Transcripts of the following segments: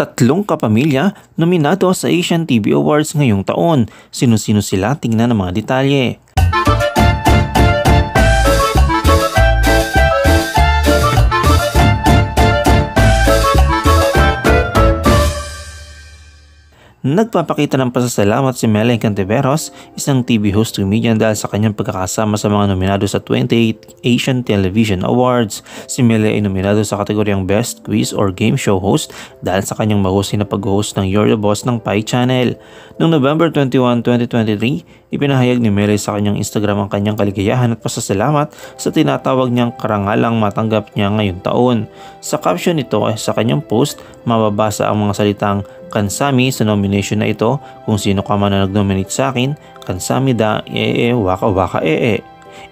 Tatlong kapamilya nominado sa Asian TV Awards ngayong taon. Sino-sino sila? Tingnan ang mga detalye. Nagpapakita ng pasasalamat si Melanie Cantiveros, isang TV host comedian dahil sa kanyang pagkakasama sa mga nominado sa 28th Asian Television Awards. Si Melanie ay nominado sa kategoryang Best Quiz or Game Show Host dahil sa kanyang mahusay na pag-host ng You're the Boss ng Pi Channel. Noong November 21, 2023, ipinahayag ni Melanie sa kanyang Instagram ang kanyang kaligayahan at pasasalamat sa tinatawag niyang karangalang matanggap niya ngayong taon. Sa caption nito ay sa kanyang post, mababasa ang mga salitang Kansami sa nomination na ito. Kung sino ka man na nag-nominate sa akin, Kansami da waka waka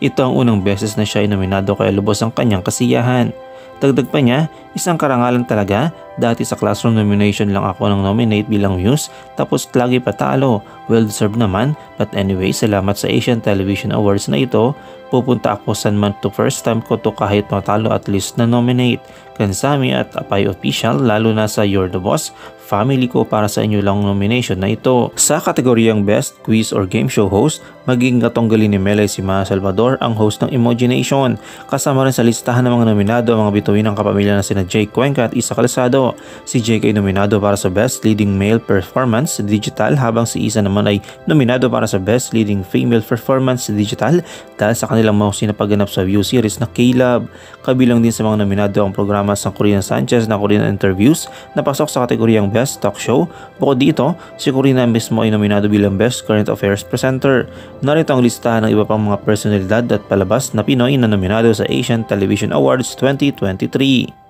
Ito ang unang beses na siya ay nominado kaya lubos ang kanyang kasiyahan. Dagdag pa niya, isang karangalan talaga. Dati sa classroom nomination lang ako nang nominate bilang muse, tapos lagi patalo. Well deserved naman, but anyway, salamat sa Asian Television Awards na ito. Pupunta ako San Man to first time ko to kahit matalo at least na nominate. Kansami at Apay Official, lalo na sa You're the Boss, family ko para sa inyo lang nomination na ito. Sa kategoryang Best Quiz or Game Show Host, maging katunggali ni Melanie si Ma Salvador ang host ng Imagination. Kasama rin sa listahan ng mga nominado ang mga bituin ng kapamilya na sina Jake Cuenca at Isa Calzado. Si Jake ay nominado para sa Best Leading Male Performance sa Digital habang si Isa naman ay nominado para sa Best Leading Female Performance sa Digital dahil sa kanilang mahusay na pagganap sa view series na K-Love. Kabilang din sa mga nominado ang programa sa Corina Sanchez na Corina Interviews na pasok sa kategoryang Best Talk Show. Bukod dito, si Corina mismo ay nominado bilang Best Current Affairs Presenter. Narito ang listahan ng iba pang mga personalidad at palabas na Pinoy na nominado sa Asian Television Awards 2023.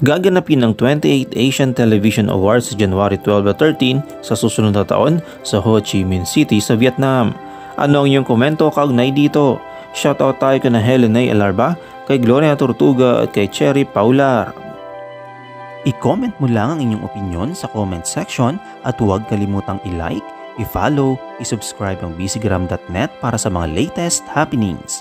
Gaganapin ng 28th Asian Television Awards sa January 12 at 13 sa susunod na taon sa Ho Chi Minh City sa Vietnam. Ano ang iyong komento kaugnay dito? Shoutout tayo kay Helene Alarba, kay Gloria Tortuga at kay Cherry Paular. I-comment mo lang ang inyong opinion sa comment section at huwag kalimutang i-like, i-follow, i-subscribe ang bcgram.net para sa mga latest happenings.